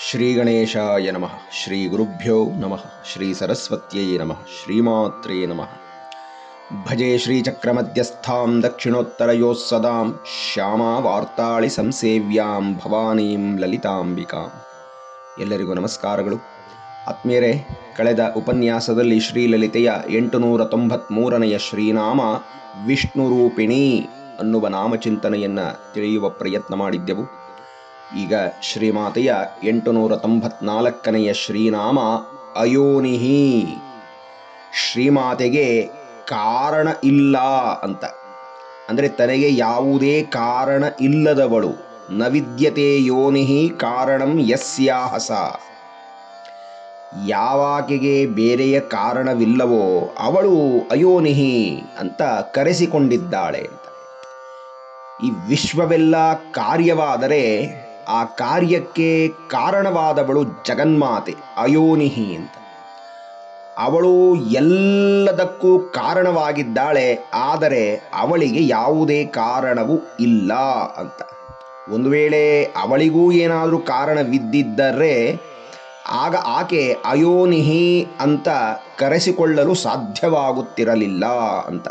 ಶ್ರೀ ಗಣೇಶಾಯ ನಮಃ. ಶ್ರೀ ಗುರುಭ್ಯೋ ನಮಃ. ಶ್ರೀ ಸರಸ್ವತ್ಯೈ ನಮಃ. ಶ್ರೀಮಾತ್ರೇ ನಮಃ. ಭಜೆ ಶ್ರೀಚಕ್ರಮಧ್ಯಸ್ಥಾಂ ದಕ್ಷಿಣೋತ್ತರಯೋಃ ಸದಾಂ ಶ್ಯಾಮಾ ವಾರ್ತಾಳಿ ಸಂಸೇವ್ಯಾಂ ಭವಾನೀಂ ಲಲಿತಾಂಬಿಕಾಂ. ಎಲ್ಲರಿಗೂ ನಮಸ್ಕಾರಗಳು. ಆತ್ಮೀಯರೇ, ಕಳೆದ ಉಪನ್ಯಾಸದಲ್ಲಿ ಶ್ರೀಲಲಿತೆಯ 893ನೆಯ ಶ್ರೀನಾಮ ವಿಷ್ಣುರೂಪಿಣಿ ಅನ್ನುವ ನಾಮಚಿಂತನೆಯನ್ನು ತಿಳಿಯುವ ಪ್ರಯತ್ನ ಮಾಡಿದ್ದೆವು. ಈಗ ಶ್ರೀಮಾತೆಯ 894ನೆಯ ಶ್ರೀನಾಮ ಅಯೋನಿಹಿ. ಶ್ರೀಮಾತೆಗೆ ಕಾರಣ ಇಲ್ಲ ಅಂತ, ಅಂದರೆ ತನಗೆ ಯಾವುದೇ ಕಾರಣ ಇಲ್ಲದವಳು. ನ ವಿದ್ಯತೆ ಯೋನಿಹಿ ಕಾರಣಂ ಯಸ್ಯಾಹ ಸಾ. ಯಾವಾಕೆಗೆ ಬೇರೆಯ ಕಾರಣವಿಲ್ಲವೋ ಅವಳು ಅಯೋನಿಹಿ ಅಂತ ಕರೆಸಿಕೊಂಡಿದ್ದಾಳೆ ಅಂತ. ಈ ವಿಶ್ವವೆಲ್ಲ ಕಾರ್ಯವಾದರೆ ಆ ಕಾರ್ಯಕ್ಕೆ ಕಾರಣವಾದವಳು ಜಗನ್ಮಾತೆ ಅಯೋನಿಹಿ ಅಂತ. ಅವಳು ಎಲ್ಲದಕ್ಕೂ ಕಾರಣವಾಗಿದ್ದಾಳೆ, ಆದರೆ ಅವಳಿಗೆ ಯಾವುದೇ ಕಾರಣವೂ ಇಲ್ಲ ಅಂತ. ಒಂದು ವೇಳೆ ಅವಳಿಗೂ ಏನಾದರೂ ಕಾರಣವಿದ್ದಿದ್ದರೆ ಆಗ ಆಕೆ ಅಯೋನಿಹಿ ಅಂತ ಕರೆಸಿಕೊಳ್ಳಲು ಸಾಧ್ಯವಾಗುತ್ತಿರಲಿಲ್ಲ ಅಂತ.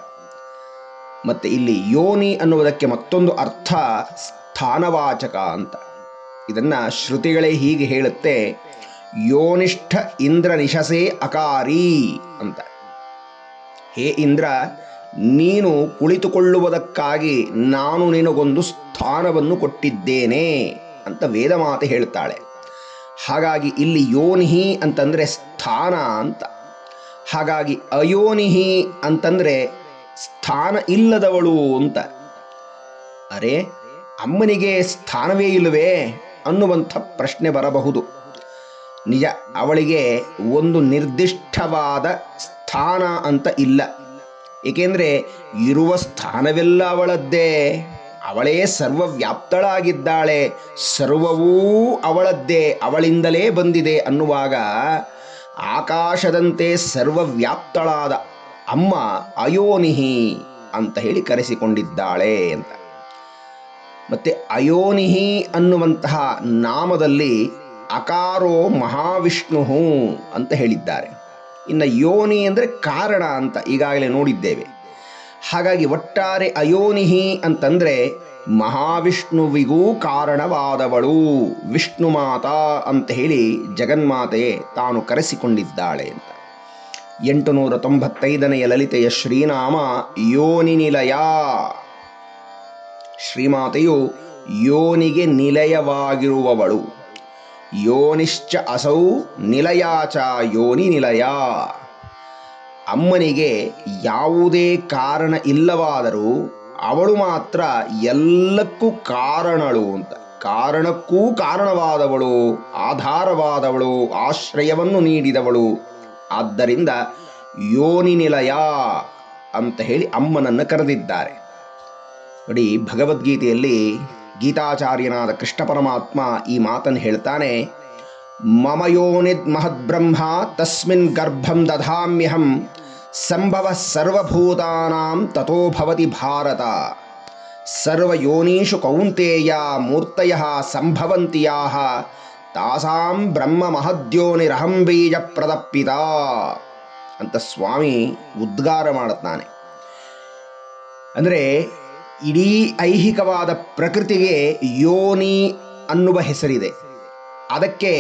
ಮತ್ತೆ ಇಲ್ಲಿ ಯೋನಿ ಅನ್ನುವುದಕ್ಕೆ ಮತ್ತೊಂದು ಅರ್ಥ ಸ್ಥಾನವಾಚಕ ಅಂತ. ಇದನ್ನು ಶ್ರುತಿಗಳೇ ಹೀಗೆ ಹೇಳುತ್ತೆ, ಯೋನಿಷ್ಠ ಇಂದ್ರ ನಿಶಸೇ ಅಕಾರಿ ಅಂತ. ಹೇ ಇಂದ್ರ, ನೀನು ಕುಳಿತುಕೊಳ್ಳುವುದಕ್ಕಾಗಿ ನಾನು ನಿನಗೊಂದು ಸ್ಥಾನವನ್ನು ಕೊಟ್ಟಿದ್ದೇನೆ ಅಂತ ವೇದಮಾತೆ ಹೇಳ್ತಾಳೆ. ಹಾಗಾಗಿ ಇಲ್ಲಿ ಯೋನಿಹಿ ಅಂತಂದರೆ ಸ್ಥಾನ ಅಂತ. ಹಾಗಾಗಿ ಅಯೋನಿಹಿ ಅಂತಂದರೆ ಸ್ಥಾನ ಇಲ್ಲದವಳು ಅಂತ. ಅರೆ, ಅಮ್ಮನಿಗೆ ಸ್ಥಾನವೇ ಇಲ್ಲವೇ ಅನ್ನುವಂಥ ಪ್ರಶ್ನೆ ಬರಬಹುದು. ನಿಜ, ಅವಳಿಗೆ ಒಂದು ನಿರ್ದಿಷ್ಟವಾದ ಸ್ಥಾನ ಅಂತ ಇಲ್ಲ. ಏಕೆಂದರೆ ಇರುವ ಸ್ಥಾನವೆಲ್ಲ ಅವಳದ್ದೇ. ಅವಳೇ ಸರ್ವವ್ಯಾಪ್ತಳಾಗಿದ್ದಾಳೆ, ಸರ್ವವೂ ಅವಳದ್ದೇ, ಅವಳಿಂದಲೇ ಬಂದಿದೆ ಅನ್ನುವಾಗ ಆಕಾಶದಂತೆ ಸರ್ವವ್ಯಾಪ್ತಳಾದ ಅಮ್ಮ ಅಯೋನಿಹಿ ಅಂತ ಹೇಳಿ ಕರೆಸಿಕೊಂಡಿದ್ದಾಳೆ ಅಂತ. ಮತ್ತೆ ಅಯೋನಿಹಿ ಅನ್ನುವಂತಹ ನಾಮದಲ್ಲಿ ಅಕಾರೋ ಮಹಾವಿಷ್ಣು ಅಂತ ಹೇಳಿದ್ದಾರೆ. ಇನ್ನು ಯೋನಿ ಅಂದರೆ ಕಾರಣ ಅಂತ ಈಗಾಗಲೇ ನೋಡಿದ್ದೇವೆ. ಹಾಗಾಗಿ ಒಟ್ಟಾರೆ ಅಯೋನಿಹಿ ಅಂತಂದರೆ ಮಹಾವಿಷ್ಣುವಿಗೂ ಕಾರಣವಾದವಳು ವಿಷ್ಣು ಮಾತಾ ಅಂತ ಹೇಳಿ ಜಗನ್ಮಾತೆ ತಾನು ಕರೆಸಿಕೊಂಡಿದ್ದಾಳೆ ಅಂತ. 895ನೆಯ ಲಲಿತೆಯ ಶ್ರೀನಾಮ ಯೋನಿ ನಿಲಯ. ಶ್ರೀಮಾತೆಯು ಯೋನಿಗೆ ನಿಲಯವಾಗಿರುವವಳು. ಯೋನಿಶ್ಚ ಅಸೌ ನಿಲಯಾಚ ಯೋನಿ ನಿಲಯ. ಅಮ್ಮನಿಗೆ ಯಾವುದೇ ಕಾರಣ ಇಲ್ಲವಾದರೂ ಅವಳು ಮಾತ್ರ ಎಲ್ಲಕ್ಕೂ ಕಾರಣಳು ಅಂತ. ಕಾರಣಕ್ಕೂ ಕಾರಣವಾದವಳು, ಆಧಾರವಾದವಳು, ಆಶ್ರಯವನ್ನು ನೀಡಿದವಳು. ಆದ್ದರಿಂದ ಯೋನಿ ನಿಲಯ ಅಂತ ಹೇಳಿ ಅಮ್ಮನನ್ನು ಕರೆದಿದ್ದಾರೆ. ನೋಡಿ, ಭಗವದ್ಗೀತೆಯಲ್ಲಿ ಗೀತಾಚಾರ್ಯನಾದ ಕೃಷ್ಣ ಪರಮಾತ್ಮ ಈ ಮಾತನ್ನು ಹೇಳ್ತಾನೆ, ಮಮ ಯೋನಿದ್ ಮಹದ್ಬ್ರಹ್ಮ ತಸ್ಮಿನ್ ಗರ್ಭಂ ದಧಾಮ್ಯಹಂ ಸಂಭವ ಸರ್ವಭೂತಾನಾಂ ತಥೋ ಭವತಿ ಭಾರತ. ಸರ್ವಯೋನೀಷು ಕೌಂತೇಯ ಮೂರ್ತಯಃ ಸಂಭವಂತಿ ಯಾಃ ತಾಸಾಂ ಬ್ರಹ್ಮ ಮಹದ್ಯೋನಿರಹಂ ಬೀಜ ಪ್ರದಪ್ಪಿತ ಅಂತ ಸ್ವಾಮಿ ಉದ್ಗಾರ ಮಾಡುತ್ತಾನೆ. ಅಂದರೆ ಇಡೀ ಐಹಿಕವಾದ ಪ್ರಕೃತಿಗೆ ಯೋನಿ ಅನ್ನುವ ಹೆಸರಿದೆ. ಅದಕ್ಕೆ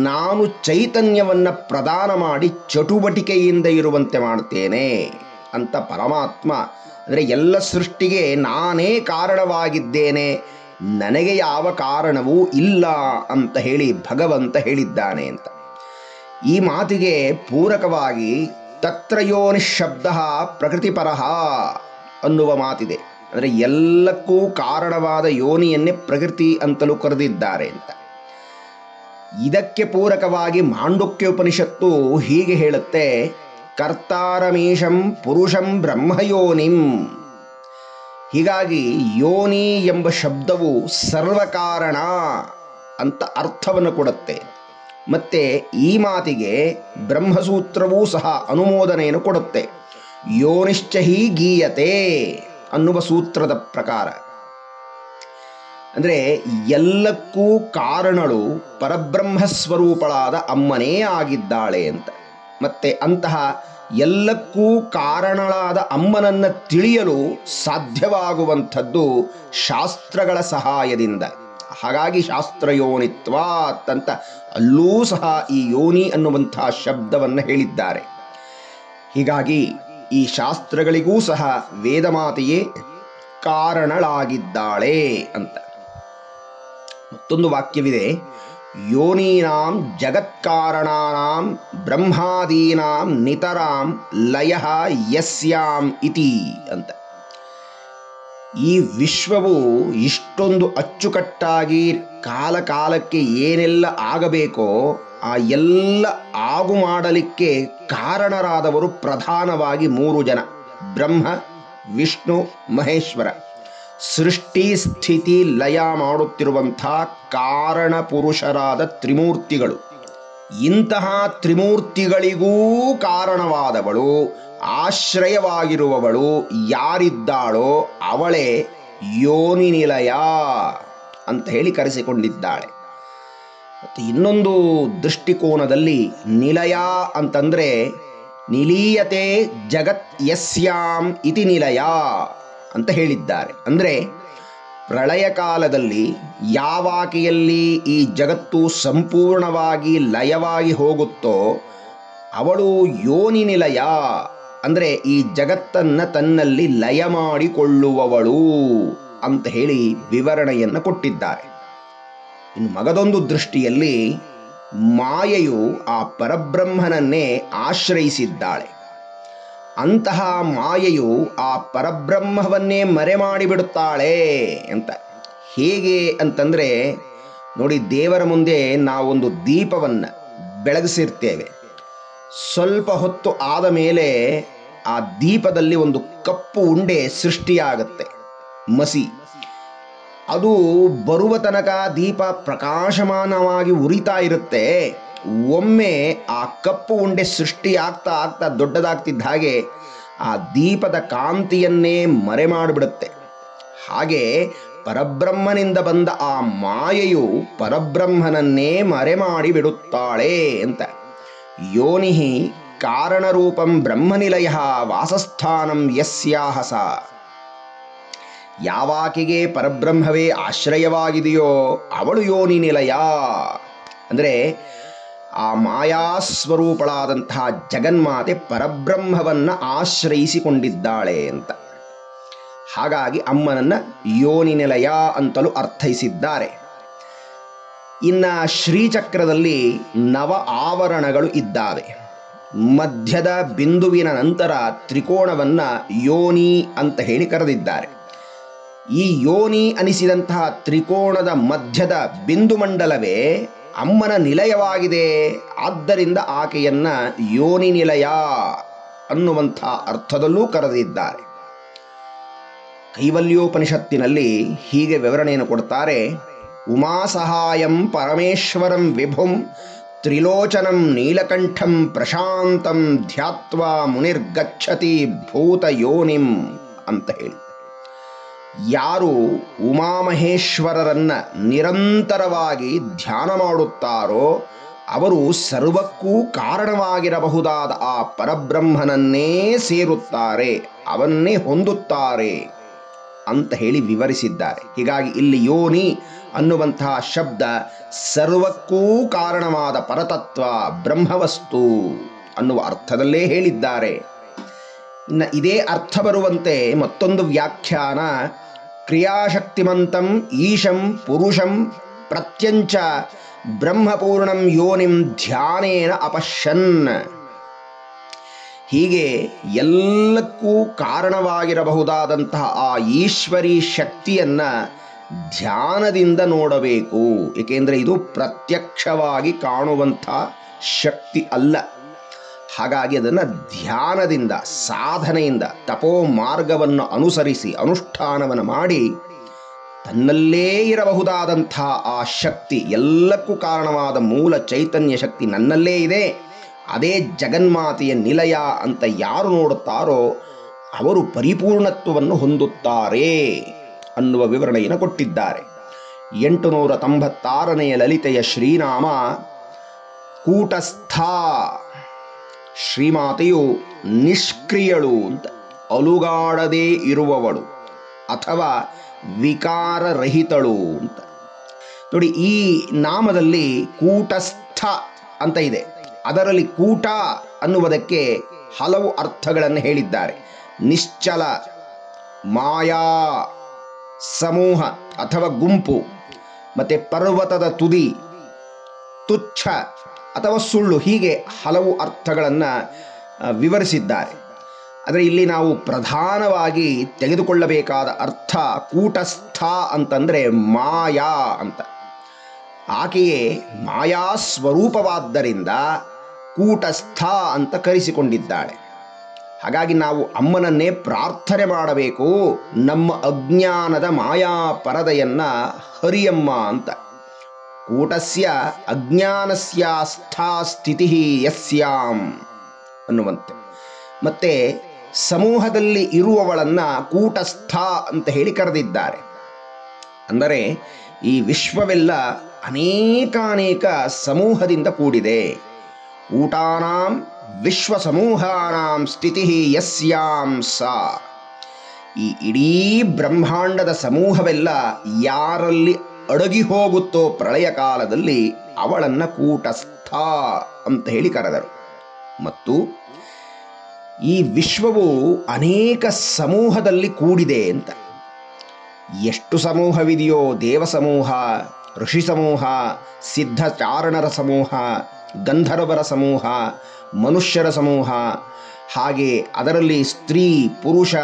ನಾನು ಚೈತನ್ಯವನ್ನು ಪ್ರದಾನ ಮಾಡಿ ಚಟುವಟಿಕೆಯಿಂದ ಇರುವಂತೆ ಮಾಡ್ತೇನೆ ಅಂತ ಪರಮಾತ್ಮ, ಅಂದರೆ ಎಲ್ಲ ಸೃಷ್ಟಿಗೆ ನಾನೇ ಕಾರಣವಾಗಿದ್ದೇನೆ, ನನಗೆ ಯಾವ ಕಾರಣವೂ ಇಲ್ಲ ಅಂತ ಹೇಳಿ ಭಗವಂತ ಹೇಳಿದ್ದಾನೆ ಅಂತ. ಈ ಮಾತಿಗೆ ಪೂರಕವಾಗಿ ತತ್ರ ಯೋನಿ ಶಬ್ದ ಪ್ರಕೃತಿಪರಃ ಅನ್ನುವ ಮಾತಿದೆ. ಅಂದರೆ ಎಲ್ಲಕ್ಕೂ ಕಾರಣವಾದ ಯೋನಿಯನ್ನೇ ಪ್ರಕೃತಿ ಅಂತಲೂ ಕರೆದಿದ್ದಾರೆ ಅಂತ. ಇದಕ್ಕೆ ಪೂರಕವಾಗಿ ಮಾಂಡುಕ್ಯ ಉಪನಿಷತ್ತು ಹೀಗೆ ಹೇಳುತ್ತೆ, ಕರ್ತಾರಮೀಶಂ ಪುರುಷಂ ಬ್ರಹ್ಮಯೋನಿಂ. ಹೀಗಾಗಿ ಯೋನಿ ಎಂಬ ಶಬ್ದವು ಸರ್ವಕಾರಣ ಅಂತ ಅರ್ಥವನ್ನು ಕೊಡುತ್ತೆ. ಮತ್ತೆ ಈ ಮಾತಿಗೆ ಬ್ರಹ್ಮಸೂತ್ರವೂ ಸಹ ಅನುಮೋದನೆಯನ್ನು ಕೊಡುತ್ತೆ. ಯೋನಿಶ್ಚ ಹಿ ಗೀಯತೆ ಅನ್ನುವ ಸೂತ್ರದ ಪ್ರಕಾರ. ಅಂದರೆ ಎಲ್ಲಕ್ಕೂ ಕಾರಣಳು ಪರಬ್ರಹ್ಮ ಸ್ವರೂಪಳಾದ ಅಮ್ಮನೇ ಆಗಿದ್ದಾಳೆ ಅಂತ. ಮತ್ತೆ ಅಂತಹ ಎಲ್ಲಕ್ಕೂ ಕಾರಣಳಾದ ಅಮ್ಮನನ್ನು ತಿಳಿಯಲು ಸಾಧ್ಯವಾಗುವಂಥದ್ದು ಶಾಸ್ತ್ರಗಳ ಸಹಾಯದಿಂದ. ಹಾಗಾಗಿ ಶಾಸ್ತ್ರಯೋನಿತ್ವಾತ್ ಅಂತ ಅಲ್ಲೂ ಸಹ ಈ ಯೋನಿ ಅನ್ನುವಂಥ ಶಬ್ದವನ್ನು ಹೇಳಿದ್ದಾರೆ. ಹೀಗಾಗಿ ಈ ಶಾಸ್ತ್ರಗಳಿಗೂ ಸಹ ವೇದಮಾತೆಯೇ ಕಾರಣಳಾಗಿದ್ದಾಳೆ ಅಂತ. ಮತ್ತೊಂದು ವಾಕ್ಯವಿದೆ, ಯೋನೀನಾಂ ಜಗತ್ಕಾರಣಾನಾಂ ಬ್ರಹ್ಮಾದೀನಾಂ ನಿತರಾಂ ಲಯಃ ಯಸ್ಯಾಂ ಇತಿ ಅಂತ. ಈ ವಿಶ್ವವು ಇಷ್ಟೊಂದು ಅಚ್ಚುಕಟ್ಟಾಗಿ ಕಾಲ ಕಾಲಕ್ಕೆ ಏನೆಲ್ಲ ಆಗಬೇಕೋ ಆ ಎಲ್ಲ ಆಗು ಮಾಡಲಿಕ್ಕೆ ಕಾರಣರಾದವರು ಪ್ರಧಾನವಾಗಿ 3 ಜನ: ಬ್ರಹ್ಮ, ವಿಷ್ಣು, ಮಹೇಶ್ವರ. ಸೃಷ್ಟಿ ಸ್ಥಿತಿ ಲಯ ಮಾಡುತ್ತಿರುವಂಥ ಕಾರಣ ಪುರುಷರಾದ ತ್ರಿಮೂರ್ತಿಗಳು. ಇಂತಹ ತ್ರಿಮೂರ್ತಿಗಳಿಗೂ ಕಾರಣವಾದವಳು, ಆಶ್ರಯವಾಗಿರುವವಳು ಯಾರಿದ್ದಾಳೋ ಅವಳೇ ಯೋನಿ ನಿಲಯ ಅಂತ ಹೇಳಿ ಕರೆಸಿಕೊಂಡಿದ್ದಾಳೆ. ಮತ್ತು ಇನ್ನೊಂದು ದೃಷ್ಟಿಕೋನದಲ್ಲಿ ನಿಲಯ ಅಂತಂದರೆ ನಿಲೀಯತೆ ಜಗತ್ ಯಸ್ಯಾಂ ಇತಿ ನಿಲಯ ಅಂತ ಹೇಳಿದ್ದಾರೆ. ಅಂದರೆ ಪ್ರಳಯ ಕಾಲದಲ್ಲಿ ಯಾವಾಕೆಯಲ್ಲಿ ಈ ಜಗತ್ತು ಸಂಪೂರ್ಣವಾಗಿ ಲಯವಾಗಿ ಹೋಗುತ್ತೋ ಅವಳು ಯೋನಿ ನಿಲಯ, ಅಂದರೆ ಈ ಜಗತ್ತನ್ನು ತನ್ನಲ್ಲಿ ಲಯ ಮಾಡಿಕೊಳ್ಳುವವಳು ಅಂತ ಹೇಳಿ ವಿವರಣೆಯನ್ನು ಕೊಟ್ಟಿದ್ದಾರೆ. ಇನ್ನು ಮಗದೊಂದು ದೃಷ್ಟಿಯಲ್ಲಿ ಮಾಯೆಯು ಆ ಪರಬ್ರಹ್ಮನನ್ನೇ ಆಶ್ರಯಿಸಿದ್ದಾಳೆ. ಅಂತಹ ಮಾಯೆಯು ಆ ಪರಬ್ರಹ್ಮವನ್ನೇ ಮರೆ ಮಾಡಿಬಿಡುತ್ತಾಳೆ ಅಂತ. ಹೇಗೆ ಅಂತಂದರೆ ನೋಡಿ, ದೇವರ ಮುಂದೆ ನಾವೊಂದು ದೀಪವನ್ನು ಬೆಳಗಿಸಿರ್ತೇವೆ. ಸ್ವಲ್ಪ ಹೊತ್ತು ಆದ ಮೇಲೆ ಆ ದೀಪದಲ್ಲಿ ಒಂದು ಕಪ್ಪು ಉಂಡೆ ಸೃಷ್ಟಿಯಾಗುತ್ತೆ, ಮಸಿ. ಅದು ಬರುವ ತನಕ ದೀಪ ಪ್ರಕಾಶಮಾನವಾಗಿ ಉರಿತಾ ಇರುತ್ತೆ. ಒಮ್ಮೆ ಆ ಕಪ್ಪು ಉಂಡೆ ಸೃಷ್ಟಿಯಾಗ್ತಾ ಆಗ್ತಾ ದೊಡ್ಡದಾಗ್ತಿದ್ದ ಹಾಗೆ ಆ ದೀಪದ ಕಾಂತಿಯನ್ನೇ ಮರೆ ಮಾಡಿಬಿಡುತ್ತೆ. ಹಾಗೆ ಪರಬ್ರಹ್ಮನಿಂದ ಬಂದ ಆ ಮಾಯೆಯು ಪರಬ್ರಹ್ಮನನ್ನೇ ಮರೆ ಮಾಡಿಬಿಡುತ್ತಾಳೆ ಅಂತ. ಯೋನಿ ಕಾರಣರೂಪಂ ಬ್ರಹ್ಮನಿಲಯ ವಾಸಸ್ಥಾನಂ ಯಸ್ಯಾಹ ಸಾ. ಯಾವಾಕೆಗೆ ಪರಬ್ರಹ್ಮವೇ ಆಶ್ರಯವಾಗಿದೆಯೋ ಅವಳು ಯೋನಿ ನಿಲಯ. ಅಂದರೆ ಆ ಮಾಯಾಸ್ವರೂಪಳಾದಂತಹ ಜಗನ್ಮಾತೆ ಪರಬ್ರಹ್ಮವನ್ನು ಆಶ್ರಯಿಸಿಕೊಂಡಿದ್ದಾಳೆ ಅಂತ. ಹಾಗಾಗಿ ಅಮ್ಮನನ್ನು ಯೋನಿ ನಿಲಯ ಅಂತಲೂ ಅರ್ಥೈಸಿದ್ದಾರೆ. ಇನ್ನು ಶ್ರೀಚಕ್ರದಲ್ಲಿ 9 ಆವರಣಗಳು ಇದ್ದಾವೆ. ಮಧ್ಯದ ಬಿಂದುವಿನ ನಂತರ ತ್ರಿಕೋಣವನ್ನು ಯೋನಿ ಅಂತ ಹೇಳಿ ಕರೆದಿದ್ದಾರೆ. ಈ ಯೋನಿ ಅನಿಸಿದಂತಹ ತ್ರಿಕೋಣದ ಮಧ್ಯದ ಬಿಂದು ಮಂಡಲವೇ ಅಮ್ಮನ ನಿಲಯವಾಗಿದೆ. ಆದ್ದರಿಂದ ಆಕೆಯನ್ನ ಯೋನಿ ನಿಲಯ ಅನ್ನುವಂಥ ಅರ್ಥದಲ್ಲೂ ಕರೆದಿದ್ದಾರೆ. ಕೈವಲ್ಯೋಪನಿಷತ್ತಿನಲ್ಲಿ ಹೀಗೆ ವಿವರಣೆಯನ್ನು ಕೊಡ್ತಾರೆ. ಉಮಾ ಸಹಾಯಂ ಪರಮೇಶ್ವರಂ ವಿಭುಂ ತ್ರಿಲೋಚನಂ ನೀಲಕಂಠಂ ಪ್ರಶಾಂತಂ ಧ್ಯಾತ್ವಾ ಮುನಿರ್ಗಚ್ಚತಿ ಭೂತ ಯೋನಿಂ ಅಂತ ಹೇಳಿ. ಯಾರು ಉಮಾಮಹೇಶ್ವರರನ್ನ ನಿರಂತರವಾಗಿ ಧ್ಯಾನ ಮಾಡುತ್ತಾರೋ ಅವರು ಸರ್ವಕ್ಕೂ ಕಾರಣವಾಗಿರಬಹುದಾದ ಆ ಪರಬ್ರಹ್ಮನನ್ನೇ ಸೇರುತ್ತಾರೆ, ಅವನ್ನೇ ಹೊಂದುತ್ತಾರೆ ಅಂತ ಹೇಳಿ ವಿವರಿಸಿದ್ದಾರೆ. ಹೀಗಾಗಿ ಇಲ್ಲಿ ಯೋನಿ ಅನ್ನುವಂತಹ ಶಬ್ದ ಸರ್ವಕ್ಕೂ ಕಾರಣವಾದ ಪರತತ್ವ ಬ್ರಹ್ಮವಸ್ತು ಅನ್ನುವ ಅರ್ಥದಲ್ಲೇ ಹೇಳಿದ್ದಾರೆ. ಇನ್ನು ಇದೇ ಅರ್ಥ ಬರುವಂತೆ ಮತ್ತೊಂದು ವ್ಯಾಖ್ಯಾನ, ಕ್ರಿಯಾಶಕ್ತಿಮಂತಂ ಈಶಂ ಪುರುಷಂ ಪ್ರತ್ಯಂಚ ಬ್ರಹ್ಮಪೂರ್ಣಂ ಯೋನಿಂ ಧ್ಯಾನೇನ ಅಪಶ್ಯನ್. ಹೀಗೆ ಎಲ್ಲಕ್ಕೂ ಕಾರಣವಾಗಿರಬಹುದಾದಂತಹ ಆ ಈಶ್ವರಿ ಶಕ್ತಿಯನ್ನು ಧ್ಯಾನದಿಂದ ನೋಡಬೇಕು. ಏಕೆಂದರೆ ಇದು ಪ್ರತ್ಯಕ್ಷವಾಗಿ ಕಾಣುವಂಥ ಶಕ್ತಿ ಅಲ್ಲ. ಹಾಗಾಗಿ ಅದನ್ನು ಧ್ಯಾನದಿಂದ, ಸಾಧನೆಯಿಂದ, ತಪೋ ಮಾರ್ಗವನ್ನು ಅನುಸರಿಸಿ ಅನುಷ್ಠಾನವನ್ನು ಮಾಡಿ ತನ್ನಲ್ಲೇ ಇರಬಹುದಾದಂಥ ಆ ಶಕ್ತಿ, ಎಲ್ಲಕ್ಕೂ ಕಾರಣವಾದ ಮೂಲ ಚೈತನ್ಯ ಶಕ್ತಿ ನನ್ನಲ್ಲೇ ಇದೆ, ಅದೇ ಜಗನ್ಮಾತೆಯ ನಿಲಯ ಅಂತ ಯಾರು ನೋಡುತ್ತಾರೋ ಅವರು ಪರಿಪೂರ್ಣತ್ವವನ್ನು ಹೊಂದುತ್ತಾರೆ ಅನ್ನುವ ವಿವರಣೆಯನ್ನು ಕೊಟ್ಟಿದ್ದಾರೆ. 896ನೆಯ ಲಲಿತೆಯ ಶ್ರೀನಾಮ ಕೂಟಸ್ಥ. ಶ್ರೀಮಾತೆಯು ನಿಷ್ಕ್ರಿಯಳು ಅಂತ, ಅಲುಗಾಡದೇ ಇರುವವಳು ಅಥವಾ ವಿಕಾರರಹಿತಳು ಅಂತ. ನೋಡಿ, ಈ ನಾಮದಲ್ಲಿ ಕೂಟಸ್ಥ ಅಂತ ಇದೆ. ಅದರಲ್ಲಿ ಕೂಟ ಅನ್ನುವುದಕ್ಕೆ ಹಲವು ಅರ್ಥಗಳನ್ನು ಹೇಳಿದ್ದಾರೆ. ನಿಶ್ಚಲ, ಮಾಯಾ, ಸಮೂಹ ಅಥವಾ ಗುಂಪು, ಮತ್ತೆ ಪರ್ವತದ ತುದಿ, ತುಚ್ಛ ಅಥವಾ ಸುಳ್ಳು, ಹೀಗೆ ಹಲವು ಅರ್ಥಗಳನ್ನು ವಿವರಿಸಿದ್ದಾರೆ. ಆದರೆ ಇಲ್ಲಿ ನಾವು ಪ್ರಧಾನವಾಗಿ ತೆಗೆದುಕೊಳ್ಳಬೇಕಾದ ಅರ್ಥ ಕೂಟಸ್ಥ ಅಂತಂದರೆ ಮಾಯಾ ಅಂತ. ಆಕೆಯೇ ಮಾಯಾ ಸ್ವರೂಪವಾದ್ದರಿಂದ ಕೂಟಸ್ಥ ಅಂತ ಕರೆಸಿಕೊಂಡಿದ್ದಾಳೆ. ಹಾಗಾಗಿ ನಾವು ಅಮ್ಮನನ್ನೇ ಪ್ರಾರ್ಥನೆ ಮಾಡಬೇಕು, ನಮ್ಮ ಅಜ್ಞಾನದ ಮಾಯಾ ಪರದೆಯನ್ನು ಹರಿಯಮ್ಮ ಅಂತ. ಕೂಟಸ್ಯ ಅಜ್ಞಾನಸ್ಯ ಸ್ಥಾ ಸ್ಥಿತಿ ಯಸ್ಯಾಂ ಅನ್ನುವಂತೆ. ಮತ್ತೆ ಸಮೂಹದಲ್ಲಿ ಇರುವವಳನ್ನು ಕೂಟಸ್ಥ ಅಂತ ಹೇಳಿ ಕರೆದಿದ್ದಾರೆ. ಅಂದರೆ ಈ ವಿಶ್ವವೆಲ್ಲ ಅನೇಕಾನೇಕ ಸಮೂಹದಿಂದ ಕೂಡಿದೆ. ಕೂಟಾನಾಂ ವಿಶ್ವ ಸಮೂಹಾನಾಂ ಸ್ಥಿತಿ ಯಸ್ಯಾಂ ಸಾ. ಈ ಇಡೀ ಬ್ರಹ್ಮಾಂಡದ ಸಮೂಹವೆಲ್ಲ ಯಾರಲ್ಲಿ ಅಡಗಿ ಹೋಗುತ್ತೋ ಪ್ರಳಯ ಕಾಲದಲ್ಲಿ ಅವಳನ್ನು ಕೂಟಸ್ಥ ಅಂತ ಹೇಳಿ ಕರೆದರು. ಮತ್ತು ಈ ವಿಶ್ವವು ಅನೇಕ ಸಮೂಹದಲ್ಲಿ ಕೂಡಿದೆ ಅಂತ. ಎಷ್ಟು ಸಮೂಹವಿದೆಯೋ, ದೇವ ಸಮೂಹ, ಋಷಿ ಸಮೂಹ, ಸಿದ್ಧಚಾರಣರ ಸಮೂಹ, ಗಂಧರ್ವರ ಸಮೂಹ, ಮನುಷ್ಯರ ಸಮೂಹ, ಹಾಗೆ ಅದರಲ್ಲಿ ಸ್ತ್ರೀ, ಪುರುಷ,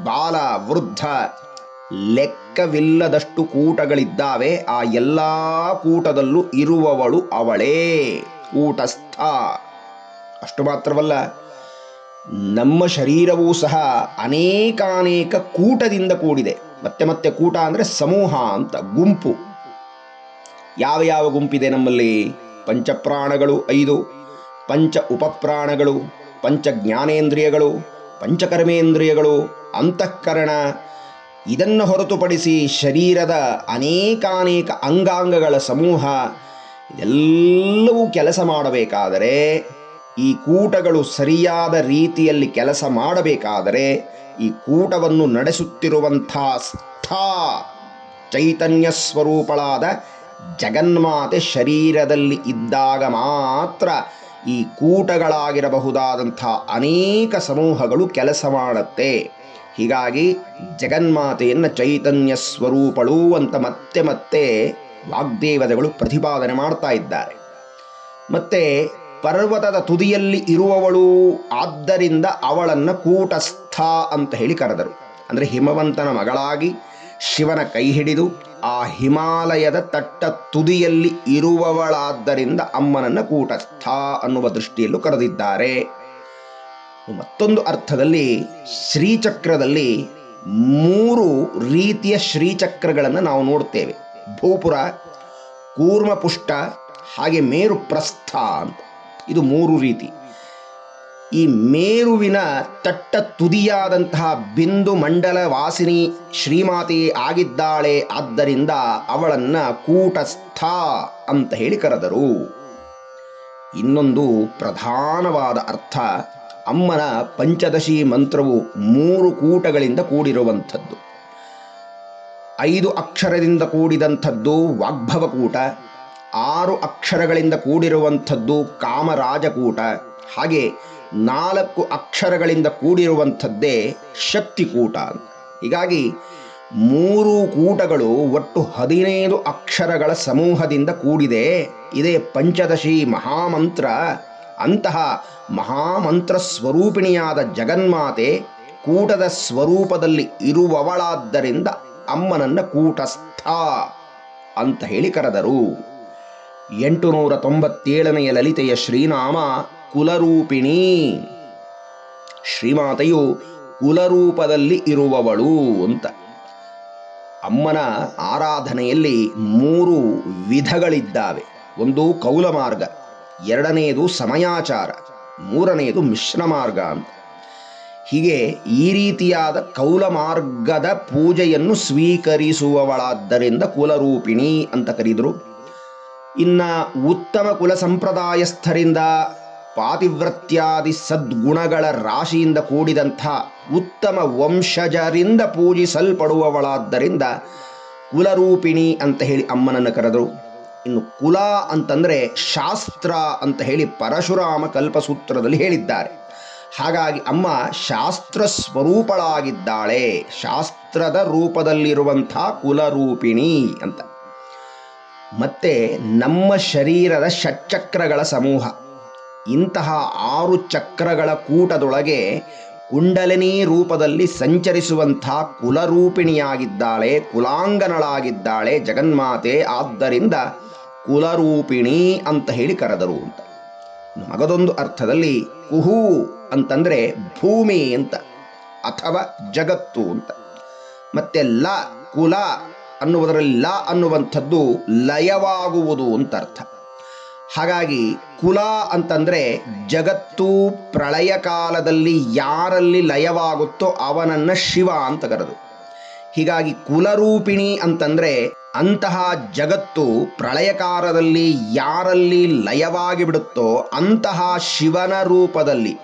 ಬಾಲ, ವೃದ್ಧ, ಲೆಕ್ಕವಿಲ್ಲದಷ್ಟು ಕೂಟಗಳಿದ್ದಾವೆ. ಆ ಎಲ್ಲ ಕೂಟದಲ್ಲೂ ಇರುವವಳು ಅವಳೇ ಕೂಟಸ್ಥ. ಅಷ್ಟು ಮಾತ್ರವಲ್ಲ, ನಮ್ಮ ಶರೀರವೂ ಸಹ ಅನೇಕಾನೇಕ ಕೂಟದಿಂದ ಕೂಡಿದೆ. ಮತ್ತೆ ಮತ್ತೆ ಕೂಟ ಅಂದರೆ ಸಮೂಹ ಅಂತ, ಗುಂಪು. ಯಾವ ಯಾವ ಗುಂಪಿದೆ ನಮ್ಮಲ್ಲಿ? ಪಂಚಪ್ರಾಣಗಳು 5, ಪಂಚ ಉಪಪ್ರಾಣಗಳು, ಪಂಚ ಜ್ಞಾನೇಂದ್ರಿಯಗಳು, ಪಂಚಕರ್ಮೇಂದ್ರಿಯಗಳು, ಅಂತಃಕರಣ. ಇದನ್ನು ಹೊರತುಪಡಿಸಿ ಶರೀರದ ಅನೇಕಾನೇಕ ಅಂಗಾಂಗಗಳ ಸಮೂಹ. ಇದೆಲ್ಲವೂ ಕೆಲಸ ಮಾಡಬೇಕಾದರೆ, ಈ ಕೂಟಗಳು ಸರಿಯಾದ ರೀತಿಯಲ್ಲಿ ಕೆಲಸ ಮಾಡಬೇಕಾದರೆ, ಈ ಕೂಟವನ್ನು ನಡೆಸುತ್ತಿರುವಂಥ ಸ್ಥಾ ಚೈತನ್ಯ ಸ್ವರೂಪಳಾದ ಜಗನ್ಮಾತೆ ಶರೀರದಲ್ಲಿ ಇದ್ದಾಗ ಮಾತ್ರ ಈ ಕೂಟಗಳಾಗಿರಬಹುದಾದಂಥ ಅನೇಕ ಸಮೂಹಗಳು ಕೆಲಸ ಮಾಡುತ್ತೆ. ಹೀಗಾಗಿ ಜಗನ್ಮಾತೆಯನ್ನು ಚೈತನ್ಯ ಸ್ವರೂಪಳು ಅಂತ ಮತ್ತೆ ಮತ್ತೆ ವಾಗ್ದೇವತೆಗಳು ಪ್ರತಿಪಾದನೆ ಮಾಡ್ತಾ ಇದ್ದಾರೆ. ಮತ್ತೆ ಪರ್ವತದ ತುದಿಯಲ್ಲಿ ಇರುವವಳು, ಆದ್ದರಿಂದ ಅವಳನ್ನು ಕೂಟಸ್ಥ ಅಂತ ಹೇಳಿ ಕರೆದರು. ಅಂದರೆ ಹಿಮವಂತನ ಮಗಳಾಗಿ ಶಿವನ ಕೈ ಹಿಡಿದು ಆ ಹಿಮಾಲಯದ ತಟ್ಟ ತುದಿಯಲ್ಲಿ ಇರುವವಳಾದ್ದರಿಂದ ಅಮ್ಮನನ್ನು ಕೂಟಸ್ಥ ಅನ್ನುವ ದೃಷ್ಟಿಯಲ್ಲೂ ಕರೆದಿದ್ದಾರೆ. ಮತ್ತೊಂದು ಅರ್ಥದಲ್ಲಿ ಶ್ರೀಚಕ್ರದಲ್ಲಿ 3 ರೀತಿಯ ಶ್ರೀಚಕ್ರಗಳನ್ನು ನಾವು ನೋಡ್ತೇವೆ. ಭೂಪುರ, ಕೂರ್ಮಪುಷ್ಟ, ಹಾಗೆ ಮೇರುಪ್ರಸ್ಥ ಅಂತ. ಇದು 3 ರೀತಿ. ಈ ಮೇರುವಿನ ತಟ್ಟ ತುದಿಯಾದಂತಹ ಬಿಂದು ಮಂಡಲ ವಾಸಿನಿ ಶ್ರೀಮಾತೆ ಆಗಿದ್ದಾಳೆ. ಆದ್ದರಿಂದ ಅವಳನ್ನು ಕೂಟಸ್ಥ ಅಂತ ಹೇಳಿ ಕರೆದರು. ಇನ್ನೊಂದು ಪ್ರಧಾನವಾದ ಅರ್ಥ, ಅಮ್ಮನ ಪಂಚದಶಿ ಮಂತ್ರವು 3 ಕೂಟಗಳಿಂದ ಕೂಡಿರುವಂಥದ್ದು. 5 ಅಕ್ಷರದಿಂದ ಕೂಡಿದಂಥದ್ದು ವಾಗ್ಭವಕೂಟ, 6 ಅಕ್ಷರಗಳಿಂದ ಕೂಡಿರುವಂಥದ್ದು ಕಾಮರಾಜಕೂಟ, ಹಾಗೆ 4 ಅಕ್ಷರಗಳಿಂದ ಕೂಡಿರುವಂಥದ್ದೇ ಶಕ್ತಿಕೂಟ. ಹೀಗಾಗಿ 3 ಕೂಟಗಳು ಒಟ್ಟು 15 ಅಕ್ಷರಗಳ ಸಮೂಹದಿಂದ ಕೂಡಿದೆ. ಇದೇ ಪಂಚದಶಿ ಮಹಾಮಂತ್ರ. ಅಂತಹ ಮಹಾಮಂತ್ರ ಸ್ವರೂಪಿಣಿಯಾದ ಜಗನ್ಮಾತೆ ಕೂಟದ ಸ್ವರೂಪದಲ್ಲಿ ಇರುವವಳಾದ್ದರಿಂದ ಅಮ್ಮನನ್ನು ಕೂಟಸ್ಥ ಅಂತ ಹೇಳಿ ಕರೆದರು. 897ನೆಯ ಲಲಿತೆಯ ಶ್ರೀನಾಮ ಕುಲರೂಪಿಣಿ. ಶ್ರೀಮಾತೆಯು ಕುಲರೂಪದಲ್ಲಿ ಇರುವವಳು ಅಂತ. ಅಮ್ಮನ ಆರಾಧನೆಯಲ್ಲಿ 3 ವಿಧಗಳಿದ್ದಾವೆ. ಒಂದು ಕೌಲ ಮಾರ್ಗ, 2ನೇದು ಸಮಯಾಚಾರ, 3ನೇದು ಮಿಶ್ರ ಮಾರ್ಗ ಅಂತ. ಹೀಗೆ ಈ ರೀತಿಯಾದ ಕೌಲ ಮಾರ್ಗದ ಪೂಜೆಯನ್ನು ಸ್ವೀಕರಿಸುವವಳಾದ್ದರಿಂದ ಕುಲರೂಪಿಣಿ ಅಂತ ಕರೆದರು. ಇನ್ನು ಉತ್ತಮ ಕುಲ ಸಂಪ್ರದಾಯಸ್ಥರಿಂದ ಪಾತಿವ್ರತ್ಯಾದಿ ಸದ್ಗುಣಗಳ ರಾಶಿಯಿಂದ ಕೂಡಿದಂಥ ಉತ್ತಮ ವಂಶಜರಿಂದ ಪೂಜಿಸಲ್ಪಡುವವಳಾದ್ದರಿಂದ ಕುಲರೂಪಿಣಿ ಅಂತ ಹೇಳಿ ಅಮ್ಮನನ್ನು ಕರೆದರು. ಇನ್ನು ಕುಲ ಅಂತಂದರೆ ಶಾಸ್ತ್ರ ಅಂತ ಹೇಳಿ ಪರಶುರಾಮ ಕಲ್ಪಸೂತ್ರದಲ್ಲಿ ಹೇಳಿದ್ದಾರೆ. ಹಾಗಾಗಿ ಅಮ್ಮ ಶಾಸ್ತ್ರ ಸ್ವರೂಪಳಾಗಿದ್ದಾಳೆ, ಶಾಸ್ತ್ರದ ರೂಪದಲ್ಲಿರುವಂಥ ಕುಲರೂಪಿಣಿ ಅಂತ. ಮತ್ತೆ ನಮ್ಮ ಶರೀರದ ಷಟ್ಚಕ್ರಗಳ ಸಮೂಹ, ಇಂತಹ 6 ಚಕ್ರಗಳ ಕೂಟದೊಳಗೆ ಕುಂಡಲಿನಿ ರೂಪದಲ್ಲಿ ಸಂಚರಿಸುವಂಥ ಕುಲರೂಪಿಣಿಯಾಗಿದ್ದಾಳೆ, ಕುಲಾಂಗನಳಾಗಿದ್ದಾಳೆ ಜಗನ್ಮಾತೆ. ಆದ್ದರಿಂದ ಕುಲರೂಪಿಣಿ ಅಂತ ಹೇಳಿ ಕರೆದರು ಅಂತ. ಮಗದೊಂದು ಅರ್ಥದಲ್ಲಿ ಕುಹು ಅಂತಂದರೆ ಭೂಮಿ ಅಂತ ಅಥವಾ ಜಗತ್ತು ಅಂತ. ಮತ್ತೆ ಲ ಕುಲ ಅನ್ನುವುದರಲ್ಲಿ ಲ ಅನ್ನುವಂಥದ್ದು ಲಯವಾಗುವುದು ಅಂತ ಅರ್ಥ. ಹಾಗಾಗಿ ಕುಲ ಅಂತಂದರೆ ಜಗತ್ತು ಪ್ರಳಯ ಕಾಲದಲ್ಲಿ ಯಾರಲ್ಲಿ ಲಯವಾಗುತ್ತೋ ಅವನನ್ನು ಶಿವ ಅಂತ ಕರೆದು. ಹೀಗಾಗಿ ಕುಲರೂಪಿಣಿ ಅಂತಂದರೆ ಅಂತಹ ಜಗತ್ತು ಪ್ರಳಯ ಕಾಲದಲ್ಲಿ ಯಾರಲ್ಲಿ ಲಯವಾಗಿ ಬಿಡುತ್ತೋ ಅಂತಹ ಶಿವನ ರೂಪದಲ್ಲಿ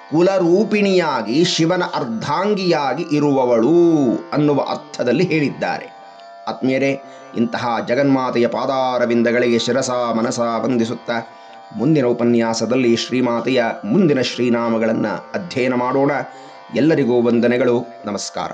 ಕುಲರೂಪಿಣಿಯಾಗಿ ಶಿವನ ಅರ್ಧಾಂಗಿಯಾಗಿ ಇರುವವಳು ಅನ್ನುವ ಅರ್ಥದಲ್ಲಿ ಹೇಳಿದ್ದಾರೆ. ಆತ್ಮೀಯರೇ, ಇಂತಹ ಜಗನ್ಮಾತೆಯ ಪಾದಾರವಿಂದಗಳಿಗೆ ಶಿರಸ ಮನಸ ವಂದಿಸುತ್ತಾ ಮುಂದಿನ ಉಪನ್ಯಾಸದಲ್ಲಿ ಶ್ರೀಮಾತೆಯ ಮುಂದಿನ ಶ್ರೀನಾಮಗಳನ್ನು ಅಧ್ಯಯನ ಮಾಡೋಣ. ಎಲ್ಲರಿಗೂ ವಂದನೆಗಳು. ನಮಸ್ಕಾರ.